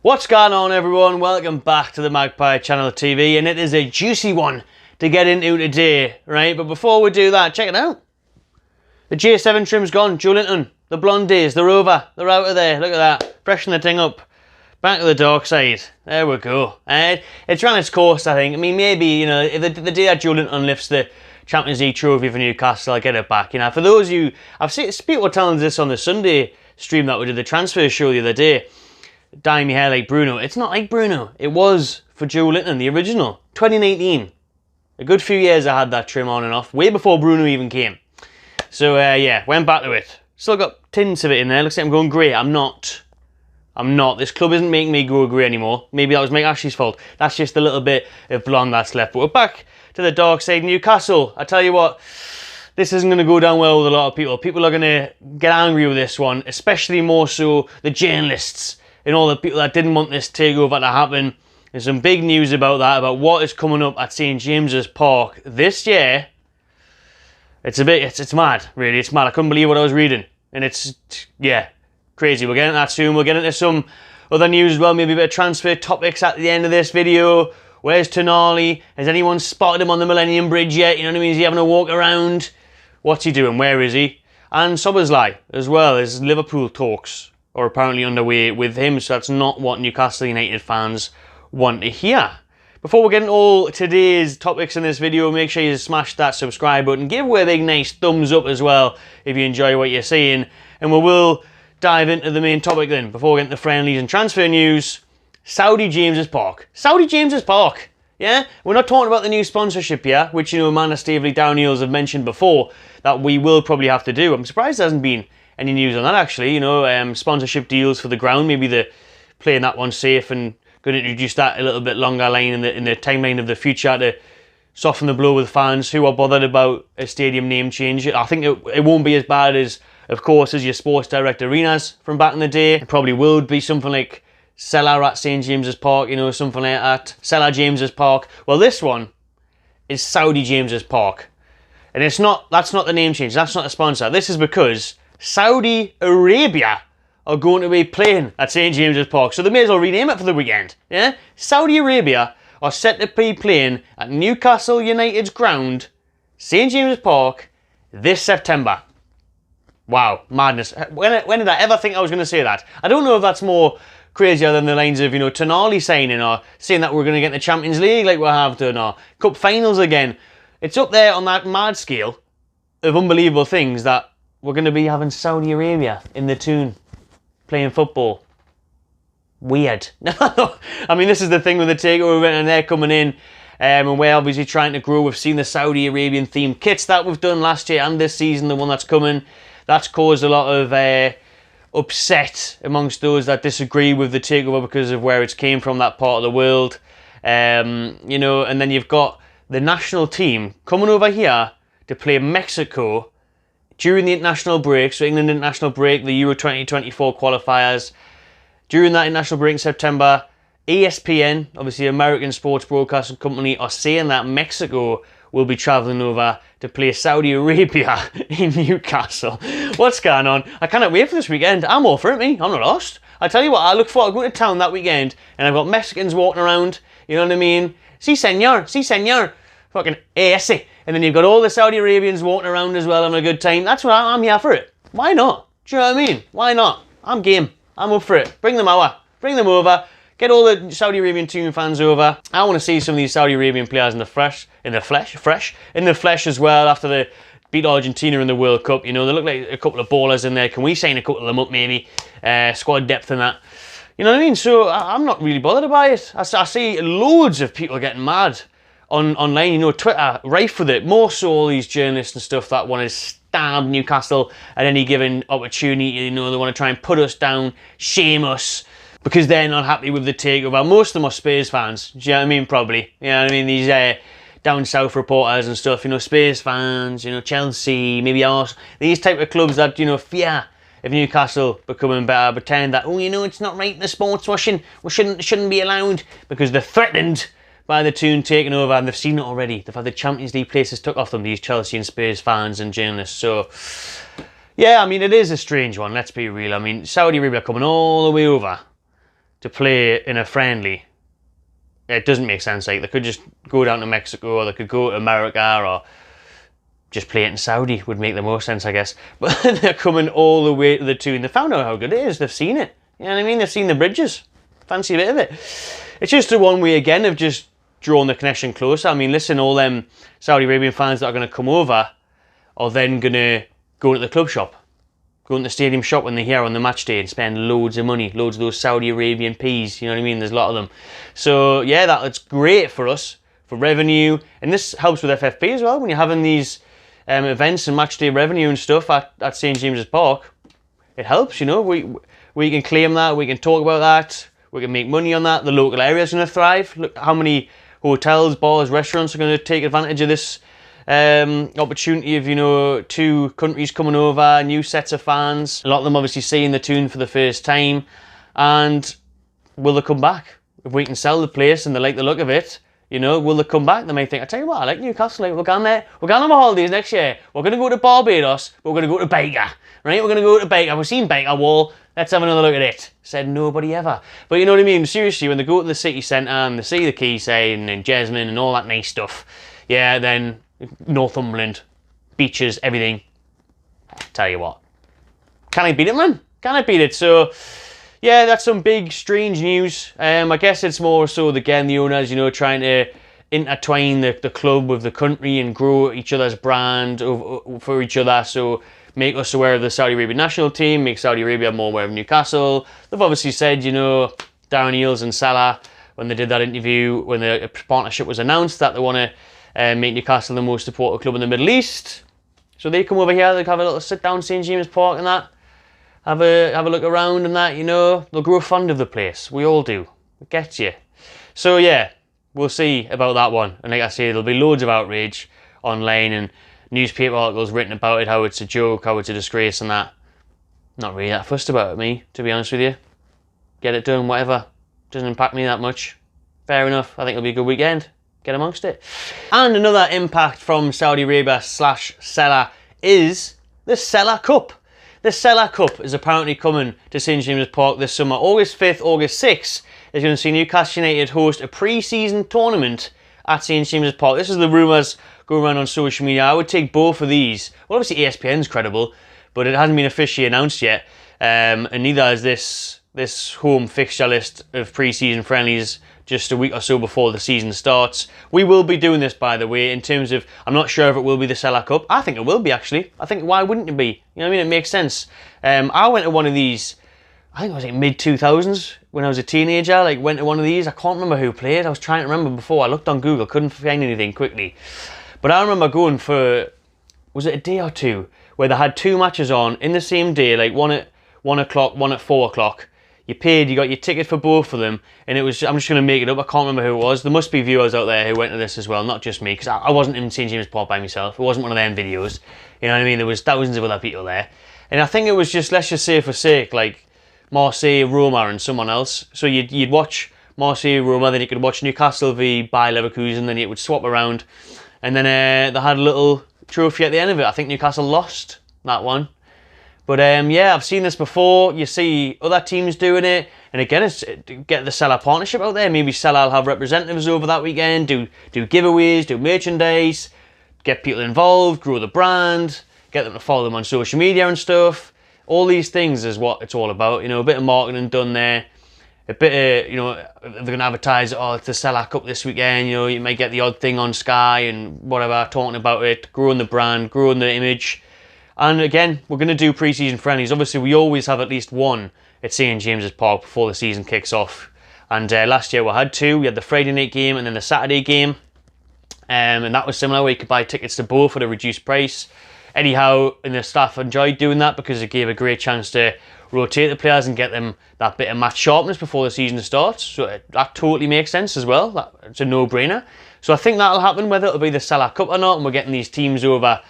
What's going on, everyone? Welcome back to the Magpie Channel TV, and it is a juicy one to get into today, right? But before we do that, check it out. The J7 trim's gone. Joe Linton, the blonde days, they're over. They're out of there. Look at that. Freshen the thing up. Back to the dark side. There we go. It's run its course, I think. I mean, maybe, you know, if the day that Joe Linton lifts the Champions League trophy for Newcastle, I'll get it back. You know, for those of you, I've seen people were telling us this on the Sunday stream that we did the transfer show the other day. Dyeing my hair like Bruno. It's not like Bruno. It was for Joe Linton, the original. 2019. A good few years I had that trim on and off, way before Bruno even came. So yeah, went back to it. Still got tints of it in there. Looks like I'm going grey. I'm not. This club isn't making me go grey anymore. Maybe that was Mike Ashley's fault. That's just a little bit of blonde that's left. But we're back to the dark side. Newcastle. I tell you what, this isn't going to go down well with a lot of people. People are going to get angry with this one, especially more so the journalists and all the people that didn't want this takeover to happen. There's some big news about that, about what is coming up at St James's Park this year. It's mad, really. It's mad. I couldn't believe what I was reading. And it's, yeah, crazy. We'll get into that soon. We'll get into some other news as well. Maybe a bit of transfer topics at the end of this video. Where's Tonali? Has anyone spotted him on the Millennium Bridge yet? You know what I mean? Is he having a walk around? What's he doing? Where is he? And Szoboszlai as well, as Liverpool talks are apparently underway with him, so that's not what Newcastle United fans want to hear. Before we get into all today's topics in this video, make sure you smash that subscribe button, give away a big nice thumbs up as well if you enjoy what you're seeing, and we will dive into the main topic then. Before we get into friendlies and transfer news, Saudi James's Park. Saudi James's Park, yeah? We're not talking about the new sponsorship here, which, you know, Amanda Staveley Downhills have mentioned before, that we will probably have to do. I'm surprised there hasn't been any news on that, actually. You know, sponsorship deals for the ground. Maybe they're playing that one safe and going to introduce that a little bit longer line in the timeline of the future to soften the blow with fans who are bothered about a stadium name change. I think it won't be as bad as, of course, as your Sports Direct arenas from back in the day. It probably will be something like Sela at St James's Park, you know, something like that. Sela James's Park. Well, this one is Saudi James's Park. And that's not the name change. That's not the sponsor. This is because Saudi Arabia are going to be playing at St James's Park, so they may as well rename it for the weekend. Yeah, Saudi Arabia are set to be playing at Newcastle United's ground, St James's Park, this September. Wow, madness! When did I ever think I was going to say that? I don't know if that's more crazier than the lines of, you know, Tonali signing or saying that we're going to get in the Champions League like we have done, or Cup finals again. It's up there on that mad scale of unbelievable things that we're going to be having Saudi Arabia in the tune, playing football. Weird. I mean, this is the thing with the takeover, and they're coming in, and we're obviously trying to grow. We've seen the Saudi Arabian themed kits that we've done last year and this season, the one that's coming. That's caused a lot of upset amongst those that disagree with the takeover because of where it's came from, that part of the world. You know, and then you've got the national team coming over here to play Mexico during the international break, so England international break, the Euro 2024 qualifiers. During that international break in September, ESPN, obviously American sports broadcasting company, are saying that Mexico will be travelling over to play Saudi Arabia in Newcastle. What's going on? I cannot wait for this weekend. I'm all for it, me. I'm not lost. I tell you what, I look forward to going to town that weekend, and I've got Mexicans walking around, you know what I mean? Si senor, si senor. Fucking ese. And then you've got all the Saudi Arabians walking around as well, having a good time. That's what I'm here for it. Why not? Do you know what I mean? Why not? I'm game. I'm up for it. Bring them over. Bring them over. Get all the Saudi Arabian team fans over. I want to see some of these Saudi Arabian players in the flesh as well after they beat Argentina in the World Cup. You know, they look like a couple of ballers in there. Can we sign a couple of them up, maybe? Squad depth and that. You know what I mean? So I'm not really bothered by it. I see loads of people getting mad online, you know, Twitter, rife with it. More so all these journalists and stuff that want to stab Newcastle at any given opportunity. You know, they want to try and put us down, shame us, because they're not happy with the takeover. Most of them are Spurs fans, do you know what I mean? Probably. You know what I mean? These down south reporters and stuff, you know, Spurs fans, you know, Chelsea, maybe Arsenal. These type of clubs that, you know, fear if Newcastle becoming better, pretend that, oh, you know, it's not right in the sports washing, we shouldn't be allowed, because they're threatened by the tune taking over, and they've seen it already. They've had the Champions League places took off them, these Chelsea and Spurs fans and journalists. So Yeah, I mean, it is a strange one, let's be real. I mean, Saudi Arabia coming all the way over to play in a friendly. It doesn't make sense. Like, they could just go down to Mexico, or they could go to America, or just play it in Saudi would make the most sense, I guess. But they're coming all the way to the Toon. They found out how good it is. They've seen it. You know what I mean? They've seen the bridges. Fancy a bit of it. It's just the one way, again, of just drawn the connection closer. I mean, listen, all them Saudi Arabian fans that are going to come over are then going to go to the club shop, go into the stadium shop when they're here on the match day and spend loads of money, loads of those Saudi Arabian peas, you know what I mean? There's a lot of them. So, yeah, that's great for us, for revenue. And this helps with FFP as well, when you're having these events and match day revenue and stuff at St James's Park. It helps, you know. We can claim that, we can talk about that, we can make money on that. The local area's going to thrive. Look how many hotels, bars, restaurants are going to take advantage of this opportunity of, you know, two countries coming over, new sets of fans. A lot of them obviously seeing the Toon for the first time. And will they come back? If we can sell the place and they like the look of it, you know, will they come back? They may think, I tell you what, I like Newcastle. Like, we're going there. We're going on my holidays next year. We're going to go to Barbados, but we're going to go to Baker. Right? We're going to go to Baker. We've seen Baker Wall. Let's have another look at it. Said nobody ever. But you know what I mean? Seriously, when they go to the city centre and they see the quayside and Jasmine and all that nice stuff, yeah, then Northumberland, beaches, everything. Tell you what. Can I beat it, man? Can I beat it? So, yeah, that's some big, strange news. I guess it's more so, again, the owners, you know, trying to intertwine the club with the country and grow each other's brand for each other. So, make us aware of the Saudi Arabian national team, make Saudi Arabia more aware of Newcastle. They've obviously said, you know, Darren Eales and Sela, when they did that interview, when the partnership was announced, that they want to make Newcastle the most supported club in the Middle East. So they come over here, they have a little sit down, St James's Park and that. Have a look around and that, you know. They'll grow fond of the place. We all do. It gets you. So yeah, we'll see about that one. And like I say, there'll be loads of outrage online and newspaper articles written about it, how it's a joke, how it's a disgrace and that. Not really that fussed about it, me, to be honest with you. Get it done, whatever. Doesn't impact me that much. Fair enough. I think it'll be a good weekend. Get amongst it. And another impact from Saudi Arabia / Sela is the Sela Cup. The Sela Cup is apparently coming to St James's Park this summer. August 5th, August 6th is going to see Newcastle United host a pre-season tournament at St James's Park. This is the rumours going around on social media. I would take both of these. Well, obviously ESPN's credible, but it hasn't been officially announced yet. And neither is this home fixture list of pre-season friendlies just a week or so before the season starts. We will be doing this, by the way, in terms of, I'm not sure if it will be the Sela Cup. I think it will be, actually. I think, why wouldn't it be? You know what I mean? It makes sense. I went to one of these, I think it was like mid-2000s, when I was a teenager, like went to one of these. I can't remember who played. I was trying to remember before. I looked on Google, couldn't find anything quickly. But I remember going for, was it a day or two, where they had two matches on in the same day, like one at 1 o'clock, one at 4 o'clock. You paid, you got your ticket for both of them, and it was, I'm just going to make it up, I can't remember who it was. There must be viewers out there who went to this as well, not just me, because I wasn't in St James's Park by myself. It wasn't one of them videos, you know what I mean? There was thousands of other people there. And I think it was just, let's just say for sake, like Marseille, Roma and someone else. So you'd watch Marseille, Roma, then you could watch Newcastle v Bayer Leverkusen, then it would swap around. And then they had a little trophy at the end of it. I think Newcastle lost that one. But yeah, I've seen this before. You see other teams doing it. And again, it's get the Sela partnership out there. Maybe Sela will have representatives over that weekend, do giveaways, do merchandise, get people involved, grow the brand, get them to follow them on social media and stuff. All these things is what it's all about. You know, a bit of marketing done there. A bit of, you know, they're going to advertise, oh, it's the Sela Cup this weekend. You know, you might get the odd thing on Sky and whatever, talking about it, growing the brand, growing the image. And again, we're going to do pre-season friendlies. Obviously, we always have at least one at St James's Park before the season kicks off. And last year we had two. We had the Friday night game and then the Saturday game. And that was similar, where you could buy tickets to both at a reduced price. Anyhow, and the staff enjoyed doing that because it gave a great chance to rotate the players and get them that bit of match sharpness before the season starts. So that totally makes sense as well. It's a no-brainer. So I think that'll happen, whether it'll be the Sela Cup or not. And we're getting these teams over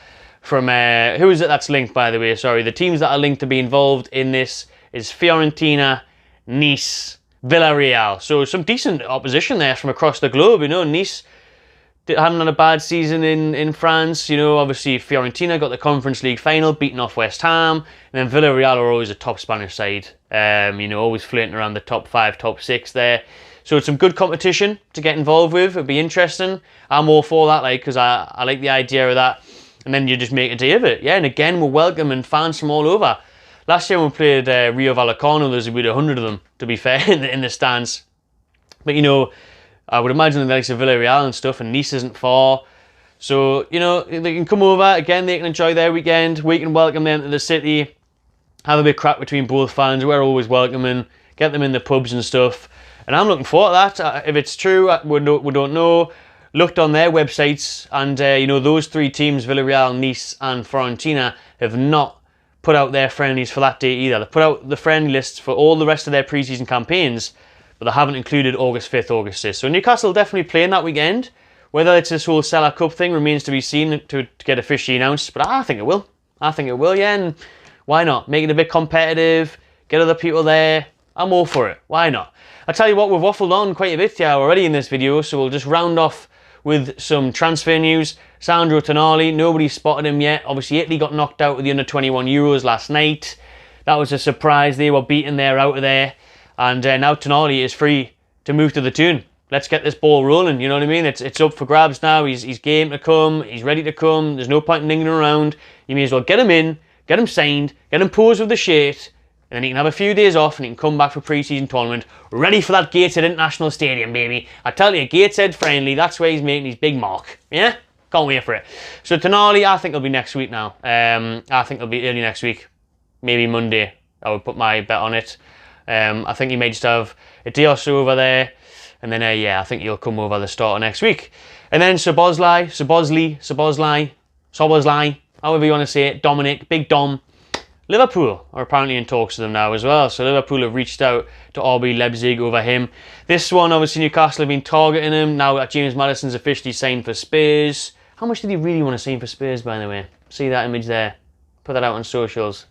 from, who is it that's linked, by the way? Sorry, the teams that are linked to be involved in this is Fiorentina, Nice, Villarreal. So some decent opposition there from across the globe, you know. Nice Haven't had a bad season in France. You know, obviously Fiorentina got the Conference League final, beating off West Ham, and then Villarreal are always a top Spanish side. You know, always flirting around the top 5, top 6 there. So it's some good competition to get involved with. It'd be interesting. I'm all for that, like, because I like the idea of that. And then you just make a day of it. Yeah, and again, we're welcoming fans from all over. Last year when we played Rio Vallecano, there's about 100 of them, to be fair, in the stands. But, you know, I would imagine the likes of Villarreal and stuff, and Nice isn't far. So, you know, they can come over. Again, they can enjoy their weekend. We can welcome them to the city. Have a bit of crack between both fans. We're always welcoming. Get them in the pubs and stuff. And I'm looking forward to that. If it's true, we don't know. Looked on their websites, and, you know, those 3 teams, Villarreal, Nice and Fiorentina, have not put out their friendlies for that date either. They've put out the friendly lists for all the rest of their pre-season campaigns, but they haven't included August 5th, August 6th. So Newcastle definitely playing that weekend. Whether it's this whole Sela Cup thing remains to be seen to get officially announced, but I think it will. I think it will, yeah, and why not? Make it a bit competitive, get other people there. I'm all for it. Why not? I tell you what, we've waffled on quite a bit here already in this video, so we'll just round off with some transfer news. Sandro Tonali, nobody's spotted him yet. Obviously, Italy got knocked out with the under-21 Euros last night. That was a surprise. They were beaten there out of there. And now Tonali is free to move to the tune. Let's get this ball rolling, you know what I mean? It's up for grabs now. He's game to come. He's ready to come. There's no point in lingering around. You may as well get him in, get him signed, get him posed with the shirt, and then he can have a few days off and he can come back for pre-season tournament, ready for that Gateshead International Stadium, baby. I tell you, Gateshead friendly, that's where he's making his big mark. Yeah? Can't wait for it. So Tonali, I think it'll be next week now. I think it'll be early next week. Maybe Monday. I would put my bet on it. I think he may just have a day or so over there. And then, yeah, I think he'll come over the start of next week. And then Szoboszlai, however you want to say it, Dominic, Big Dom. Liverpool are apparently in talks with them now as well. So Liverpool have reached out to RB Leipzig over him. This one, obviously, Newcastle have been targeting him. Now that James Maddison's officially signed for Spurs. How much did he really want to sign for Spurs, by the way? See that image there? Put that out on socials.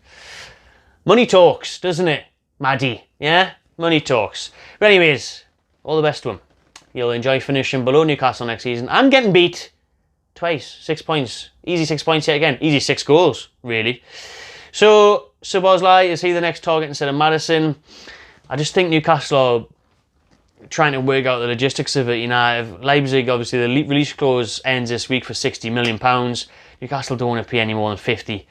Money talks, doesn't it, Maddie? Yeah? Money talks. But anyways, all the best to him. You'll enjoy finishing below Newcastle next season. I'm getting beat twice. 6 points. Easy 6 points yet again. Easy 6 goals, really. So, Szoboszlai, is he the next target instead of Maddison? I just think Newcastle are trying to work out the logistics of it. You know, if Leipzig, obviously, the release clause ends this week for £60 million. Newcastle don't want to pay any more than 50.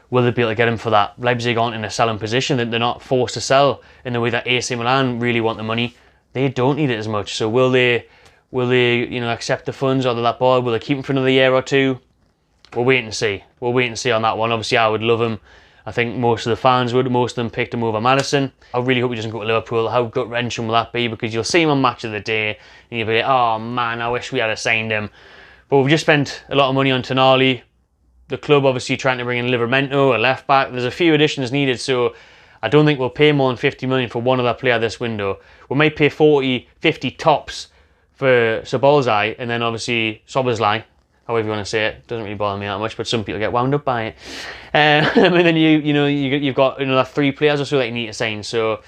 Will they be able to get him for that? Leipzig aren't in a selling position. They're not forced to sell in the way that AC Milan really want the money. They don't need it as much. So will they you know, accept the funds out of that board? Will they keep him for another year or two? We'll wait and see. We'll wait and see on that one. Obviously, I would love him. I think most of the fans would. Most of them picked him over Maddison. I really hope he doesn't go to Liverpool. How gut-wrenching will that be? Because you'll see him on Match of the Day and you'll be like, oh man, I wish we had signed him. But we've just spent a lot of money on Tonali. The club obviously trying to bring in Livramento, a left back. There's a few additions needed, so I don't think we'll pay more than 50 million for one other player this window. We might pay 40, 50 tops for Szoboszlai, and then obviously Szoboszlai, however you want to say it. Doesn't really bother me that much, but some people get wound up by it. And then you've got another 3 players or so that you need to sign. So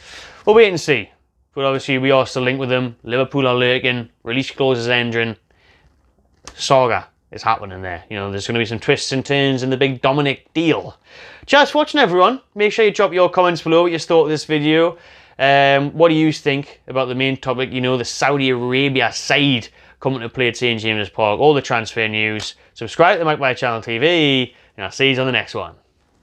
we'll wait and see. But obviously we are still linked with them. Liverpool are lurking. Release clauses entering. Saga is happening there. You know, there's going to be some twists and turns in the big Dominic deal. Cheers for watching, everyone. Make sure you drop your comments below what you thought of this video. What do you think about the main topic? You know, the Saudi Arabia side coming to play at St James's Park. All the transfer news. Subscribe to the Magpie Channel TV, and I'll see you on the next one.